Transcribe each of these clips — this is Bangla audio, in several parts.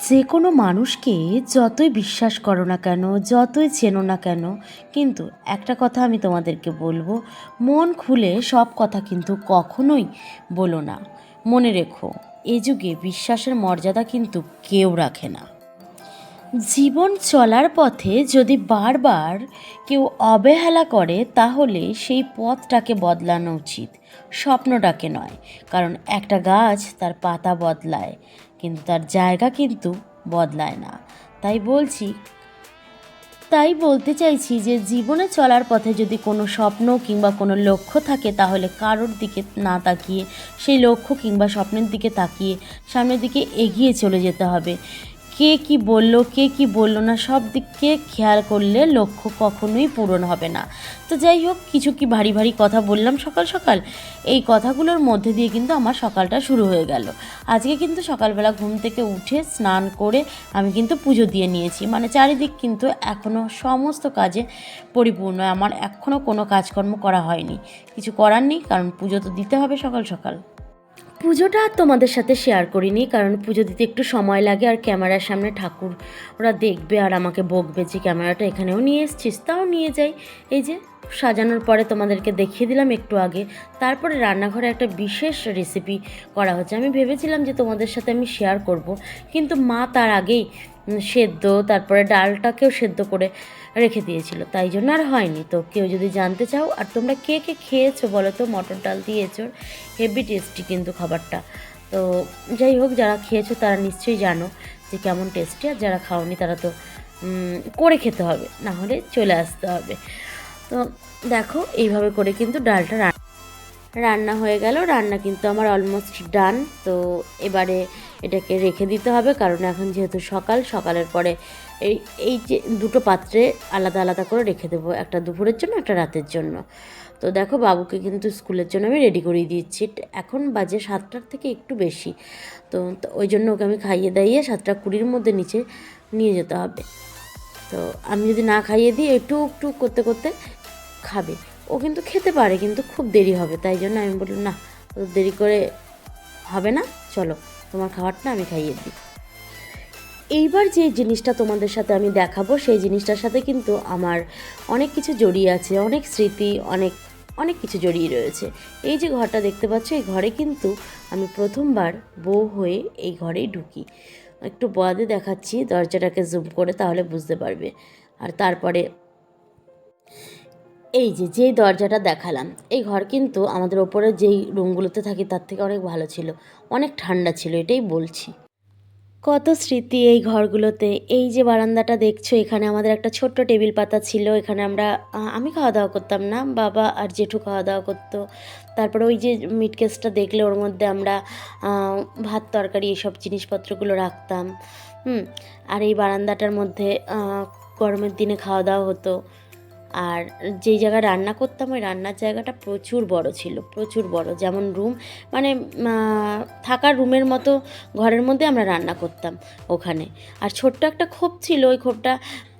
যে কোনো মানুষকে যতই বিশ্বাস করো না কেন, যতই চেনো না কেন, কিন্তু একটা কথা আমি তোমাদেরকে বলবো, মন খুলে সব কথা কিন্তু কখনোই বলো না। মনে রেখো, এ যুগে বিশ্বাসের মর্যাদা কিন্তু কেউ রাখে না। জীবন চলার পথে যদি বারবার কেউ অবহেলা করে, তাহলে সেই পথটাকে বদলানো উচিত, স্বপ্নটাকে নয়। কারণ একটা গাছ তার পাতা বদলায়, কিন্তু তার জায়গা কিন্তু বদলায় না। তাই বলছি, তাই বলতে চাইছি যে জীবনে চলার পথে যদি কোনো স্বপ্ন কিংবা কোনো লক্ষ্য থাকে, তাহলে কারোর দিকে না তাকিয়ে সেই লক্ষ্য কিংবা স্বপ্নের দিকে তাকিয়ে সামনের দিকে এগিয়ে চলে যেতে হবে। কে কি বলল, কে কি বলল না, সব দিককে খেয়াল করলে লক্ষ্য কখনোই পূরণ হবে না। তো যাই হোক, কিছু কি ভারী ভারী কথা বললাম সকাল সকাল। এই কথাগুলোর মধ্যে দিয়ে কিন্তু আমার সকালটা শুরু হয়ে গেল। আজকে কিন্তু সকালবেলা ঘুম থেকে উঠে স্নান করে আমি কিন্তু পুজো দিয়ে নিয়েছি। মানে চারিদিক কিন্তু এখনও সমস্ত কাজে পরিপূর্ণ, আমার এখনও কোনো কাজকর্ম করা হয়নি। কিছু করার নেই, কারণ পুজো তো দিতে হবে সকাল সকাল। পুজোটা আর তোমাদের সাথে শেয়ার করিনি, কারণ পুজো দিতে একটু সময় লাগে, আর ক্যামেরার সামনে ঠাকুর ওরা দেখবে আর আমাকে বকবে যে ক্যামেরাটা এখানেও নিয়ে এসছিস। তাও নিয়ে যাই। এই যে সাজানোর পরে তোমাদেরকে দেখিয়ে দিলাম একটু আগে। তারপরে রান্নাঘরে একটা বিশেষ রেসিপি করা হচ্ছে। আমি ভেবেছিলাম যে তোমাদের সাথে আমি শেয়ার করব, কিন্তু মা তার আগেই সেদ্ধ, তারপরে ডালটাকেও সেদ্ধ করে রেখে দিয়েছিল, তাই জন্য আর হয়নি। তো কেউ যদি জানতে চাও, আর তোমরা কে কে খেয়েছো বলো তো মটর ডাল দিয়ে এঁচোড়, হেভি টেস্টি কিন্তু খাবারটা। তো যাই হোক, যারা খেয়েছো তারা নিশ্চয়ই জানো যে কেমন টেস্টি, আর যারা খাওনি তারা তো করে খেতে হবে, না হলে চলে আসতে হবে। তো দেখো, এইভাবে করে কিন্তু ডালটা রান্না হয়ে গেল। রান্না কিন্তু আমার অলমোস্ট ডান। তো এবারে এটাকে রেখে দিতে হবে, কারণ এখন যেহেতু সকালের পরে এই এই যে দুটো পাত্রে আলাদা আলাদা করে রেখে দেবো, একটা দুপুরের জন্য, একটা রাতের জন্য। তো দেখো, বাবুকে কিন্তু স্কুলের জন্য আমি রেডি করিয়ে দিচ্ছি। এখন বাজে 7টার থেকে একটু বেশি। তো ওই জন্য ওকে আমি খাইয়ে দাইয়ে 7:20 মধ্যে নিচে নিয়ে যেতে হবে। তো আমি যদি না খাইয়ে দিই, একটু একটু করতে করতে খাবে। ও কিন্তু খেতে পারে, কিন্তু খুব দেরি হবে। তাই জন্য আমি বললাম, না, দেরি করে হবে না, চলো তোমার খাবারটা আমি খাইয়ে দিই। এইবার যে জিনিসটা তোমাদের সাথে আমি দেখাবো, সেই জিনিসটার সাথে কিন্তু আমার অনেক কিছু জড়িয়ে আছে, অনেক স্মৃতি, অনেক অনেক কিছু জড়িয়ে রয়েছে। এই যে ঘরটা দেখতে পাচ্ছ, এই ঘরে কিন্তু আমি প্রথমবার বউ হয়ে এই ঘরেই ঢুকি। একটু বাদে দেখাচ্ছি, দরজাটাকে জুম করে, তাহলে বুঝতে পারবে। আর তারপরে এই যে যেই দরজাটা দেখালাম, এই ঘর কিন্তু আমাদের ওপরে যেই রুমগুলোতে থাকি তার থেকে অনেক ভালো ছিল, অনেক ঠান্ডা ছিল, এটাই বলছি। কত স্মৃতি এই ঘরগুলোতে। এই যে বারান্দাটা দেখছো, এখানে আমাদের একটা ছোট্ট টেবিল পাতা ছিল। এখানে আমি খাওয়া দাওয়া করতাম না, বাবা আর জেঠু খাওয়া দাওয়া করতো। তারপরে ওই যে মিট কেসটা দেখলে, ওর মধ্যে আমরা ভাত তরকারি এইসব জিনিসপত্রগুলো রাখতাম। আর এই বারান্দাটার মধ্যে গরমের দিনে খাওয়া দাওয়া হতো। আর যেই জায়গায় রান্না করতাম, ওই রান্নার জায়গাটা প্রচুর বড় ছিল, প্রচুর বড়। যেমন রুম, মানে থাকার রুমের মতো ঘরের মধ্যে আমরা রান্না করতাম ওখানে। আর ছোট্ট একটা খোপ ছিল, ওই খোপটা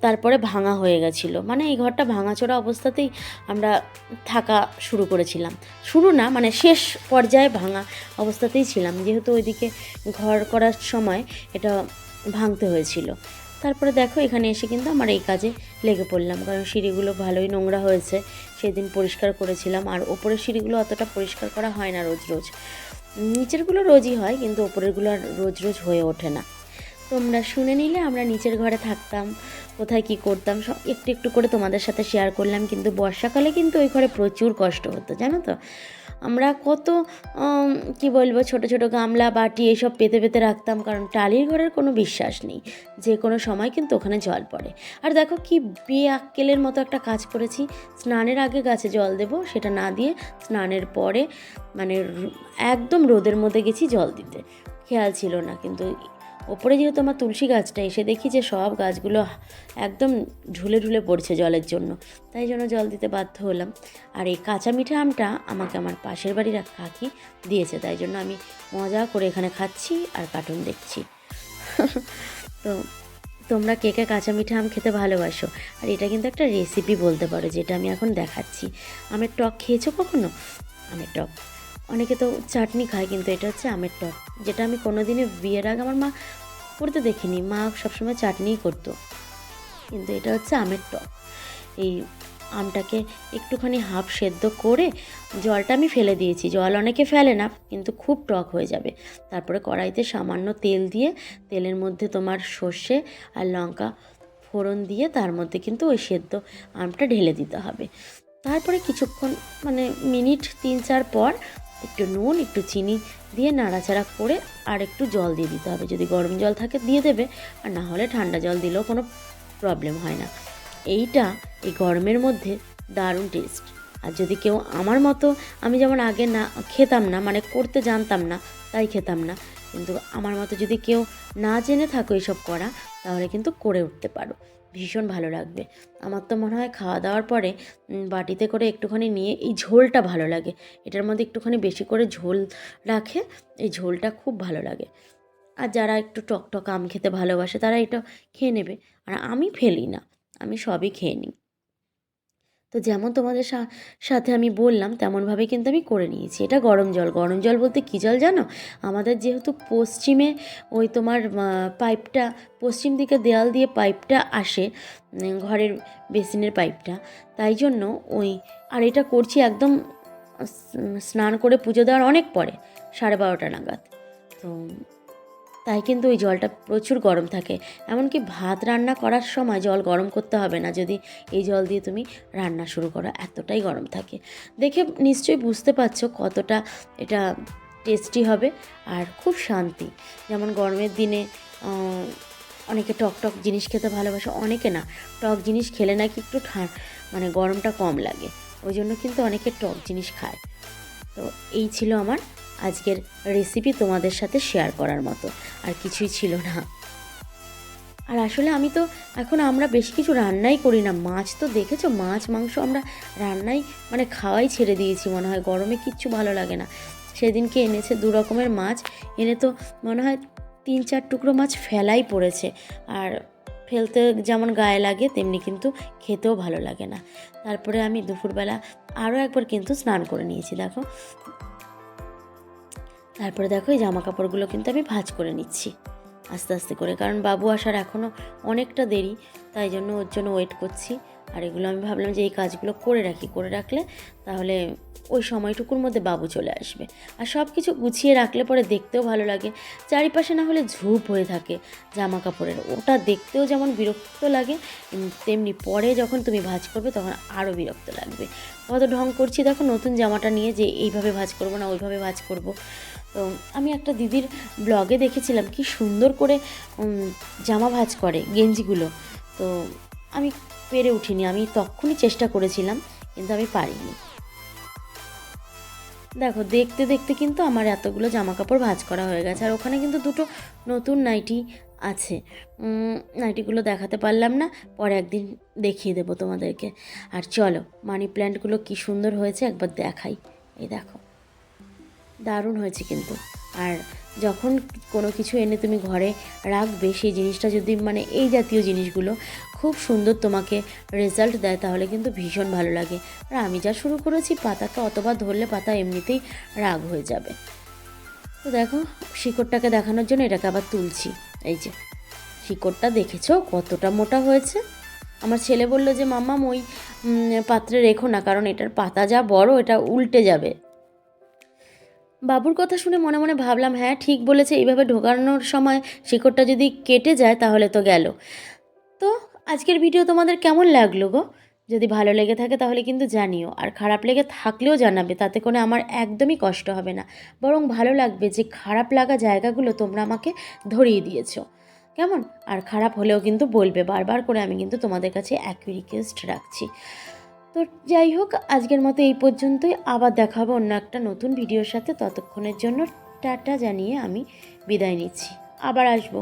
তারপরে ভাঙা হয়ে গেছিলো। মানে এই ঘরটা ভাঙাচোরা অবস্থাতেই আমরা থাকা শুরু করেছিলাম। শুরু না, মানে শেষ পর্যায়ে ভাঙা অবস্থাতেই ছিলাম, যেহেতু ওইদিকে ঘর করার সময় এটা ভাঙতে হয়েছিল। তারপরে দেখো, এখানে এসে কিন্তু আমার এই কাজে লেগে পড়লাম, কারণ সিঁড়িগুলো ভালোই নোংরা হয়েছে, সেদিন পরিষ্কার করেছিলাম। আর ওপরের সিঁড়িগুলো অতটা পরিষ্কার করা হয় না রোজ রোজ, নিচেরগুলো রোজই হয়, কিন্তু ওপরেরগুলো আর রোজ রোজ হয়ে ওঠে না। তোমরা শুনে নিলে আমরা নিচের ঘরে থাকতাম, কোথায় কি করতাম সব একটু একটু করে তোমাদের সাথে শেয়ার করলাম। কিন্তু বর্ষাকালে কিন্তু ওই ঘরে প্রচুর কষ্ট হতো, জানো তো। আমরা কত কি বলবো, ছোট ছোট গামলা বাটি এইসব পেতে পেতে রাখতাম, কারণ টালির ঘরের কোনো বিশ্বাস নেই, যে কোনো সময় কিন্তু ওখানে জল পড়ে। আর দেখো কি বেআক্কেলের মতো একটা কাজ করেছি, স্নানের আগে গাছে জল দেব সেটা না দিয়ে স্নানের পরে, মানে একদম রোদের মধ্যে গেছি জল দিতে, খেয়াল ছিল না। কিন্তু ওপরে যেহেতু আমার তুলসী গাছটা, এসে দেখি যে সব গাছগুলো একদম ঢুলে ঢুলে পড়ছে জলের জন্য, তাই জন্য জল দিতে বাধ্য হলাম। আর এই কাঁচা মিঠা আমটা আমাকে আমার পাশের বাড়ির এক কাকি দিয়েছে, তাই জন্য আমি মজা করে এখানে খাচ্ছি আর কার্টুন দেখছি। তো তোমরা কে কে কাঁচা মিঠা আম খেতে ভালোবাসো? আর এটা কিন্তু একটা রেসিপি বলতে পারো, যেটা আমি এখন দেখাচ্ছি। আমের টক খেয়েছো কখনো? আমের টক, অনেকে তো চাটনি খায়, কিন্তু এটা হচ্ছে আমের টক, যেটা আমি কোনোদিনও বিয়ের আগে আমার মা করতে দেখিনি, মা সবসময় চাটনিই করতো। কিন্তু এটা হচ্ছে আমের টক। এই আমটাকে একটুখানি হাফ সেদ্ধ করে জলটা আমি ফেলে দিয়েছি, জল অনেকে ফেলে না, কিন্তু খুব টক হয়ে যাবে। তারপরে কড়াইতে সামান্য তেল দিয়ে, তেলের মধ্যে তোমার সর্ষে আর লঙ্কা ফোড়ন দিয়ে তার মধ্যে কিন্তু ওই সেদ্ধ আমটা ঢেলে দিতে হবে। তারপরে কিছুক্ষণ মানে মিনিট 3-4 পর একটু নুন একটু চিনি দিয়ে নাড়াচাড়া করে আর একটু জল দিয়ে দিতে হবে। যদি গরম জল থাকে দিয়ে দেবে, আর না হলে ঠান্ডা জল দিলেও কোনো প্রবলেম হয় না। এইটা এই গরমের মধ্যে দারুণ টেস্ট। আর যদি কেউ আমার মতো, আমি যেমন আগে না খেতাম না, মানে করতে জানতাম না তাই খেতাম না, কিন্তু আমার মতো যদি কেউ না জেনে থাকো এসব করা, তাহলে কিন্তু করে উঠতে পারো, ভীষণ ভালো লাগবে। আমার তো মনে হয় খাওয়া দাওয়ার পরে বাটিতে করে একটুখানি নিয়ে, এই ঝোলটা ভালো লাগে, এটার মধ্যে একটুখানি বেশি করে ঝোল রাখে, এই ঝোলটা খুব ভালো লাগে। আর যারা একটু টক আম খেতে ভালোবাসে তারা এটা খেয়ে নেবে। আর আমি ফেলি না, আমি সবই খেয়ে নিই। তো যেমন তোমাদের সাথে আমি বললাম তেমনভাবে কিন্তু আমি করে নিয়েছি। এটা গরম জল, গরম জল বলতে কী জল জানো? আমাদের যেহেতু পশ্চিমে ওই তোমার পাইপটা, পশ্চিম দিকে দেয়াল দিয়ে পাইপটা আসে, ঘরের বেসিনের পাইপটা, তাই জন্য ওই, আর এটা করছি একদম স্নান করে পুজো দেওয়ার অনেক পরে, 12:30 নাগাদ। তো তাই কিন্তু ওই জলটা প্রচুর গরম থাকে। এমনকি ভাত রান্না করার সময় জল গরম করতে হবে না যদি এই জল দিয়ে তুমি রান্না শুরু করো, এতটাই গরম থাকে। দেখে নিশ্চয়ই বুঝতে পারছো কতটা এটা টেস্টি হবে আর খুব শান্তি। যেমন গরমের দিনে অনেকে টক জিনিস খেতে ভালোবাসে, অনেকে না, টক জিনিস খেলে নাকি একটু মানে গরমটা কম লাগে, ওই জন্য কিন্তু অনেকে টক জিনিস খায়। তো এই ছিল আমার আজকের রেসিপি তোমাদের সাথে শেয়ার করার মতো, আর কিছুই ছিল না। আর আসলে আমি তো এখন আমরা বেশি কিছু রান্নাই করি না, মাছ তো দেখেছো, মাছ মাংস আমরা রান্নাই মানে খাওয়াই ছেড়ে দিয়েছি, মনে হয় গরমে কিচ্ছু ভালো লাগে না। সেদিনকে এনেছে 2 রকমের মাছ, এনে তো মনে হয় 3-4 টুকরো মাছ ফেলাই পড়েছে। আর ফেলতে যেমন গায়ে লাগে তেমনি কিন্তু খেতেও ভালো লাগে না। তারপরে আমি দুপুরবেলা আরও একবার কিন্তু স্নান করে নিয়েছি, দেখো। তারপরে দেখো এই জামা কাপড়গুলো কিন্তু আমি ভাঁজ করে নিচ্ছি আস্তে আস্তে করে, কারণ বাবু আসার এখনও অনেকটা দেরি, তাই জন্য ওর জন্য ওয়েট করছি। আর এগুলো আমি ভাবলাম যে এই কাজগুলো করে রাখলে তাহলে ওই সময়টুকুর মধ্যে বাবু চলে আসবে। আর সব কিছু গুছিয়ে রাখলে পরে দেখতেও ভালো লাগে, চারিপাশে না হলে ঝুপ হয়ে থাকে জামা কাপড়ের, ওটা দেখতেও যেমন বিরক্ত লাগে, তেমনি পরে যখন তুমি ভাঁজ করবে তখন আরও বিরক্ত লাগবে। কত ঢং করছি দেখো নতুন জামাটা নিয়ে, যে এইভাবে ভাঁজ করবো না ওইভাবে ভাঁজ করবো। তো আমি একটা দিদির ব্লগে দেখেছিলাম কি সুন্দর করে জামা ভাঁজ করে গেঞ্জিগুলো, তো আমি পেরে উঠিনি, আমি তখনই চেষ্টা করেছিলাম কিন্তু আমি পারিনি। দেখো দেখতে দেখতে কিন্তু আমার এতগুলো জামা কাপড় ভাঁজ করা হয়ে গেছে। আর ওখানে কিন্তু 2টো নতুন নাইটি আছে, নাইটিগুলো দেখাতে পারলাম না, পরে একদিন দেখিয়ে দেবো তোমাদেরকে। আর চলো মানি প্ল্যান্টগুলো কি সুন্দর হয়েছে একবার দেখাই, এই দেখো দারুণ হয়েছে কিন্তু। আর যখন কোনো কিছু এনে তুমি ঘরে রাখবে, সেই জিনিসটা যদি মানে এই জাতীয় জিনিসগুলো খুব সুন্দর তোমাকে রেজাল্ট দেয়, তাহলে কিন্তু ভীষণ ভালো লাগে। আর আমি যা শুরু করেছি, পাতাকে অতবার ধরলে পাতা এমনিতেই রাগ হয়ে যাবে। তো দেখো শিকড়টাকে দেখানোর জন্য এটাকে আবার তুলছি, এই যে শিকড়টা দেখেছো কতটা মোটা হয়েছে। আমার ছেলে বলল যে মাম্মা ওই পাত্রে রেখো না, কারণ এটার পাতা যা বড় এটা উল্টে যাবে। বাবুর কথা শুনে মনে মনে ভাবলাম হ্যাঁ ঠিক বলেছে, এইভাবে ঢোকানোর সময় শিকড়টা যদি কেটে যায় তাহলে তো গেল। তো আজকের ভিডিও তোমাদের কেমন লাগলো গো? যদি ভালো লেগে থাকে তাহলে কিন্তু জানিও, আর খারাপ লেগে থাকলেও জানাবে, তাতে করে আমার একদমই কষ্ট হবে না, বরং ভালো লাগবে যে খারাপ লাগা জায়গাগুলো তোমরা আমাকে ধরিয়ে দিয়েছো, কেমন? আর খারাপ হলেও কিন্তু বলবে, বারবার করে আমি কিন্তু তোমাদের কাছে একই রিকোয়েস্ট রাখছি। তো যাই হোক আজকের মতো এই পর্যন্তই, আবার দেখা হবে অন্য একটা নতুন ভিডিওর সাথে। ততক্ষণের জন্য টাটা জানিয়ে আমি বিদায় নিচ্ছি, আবার আসবো।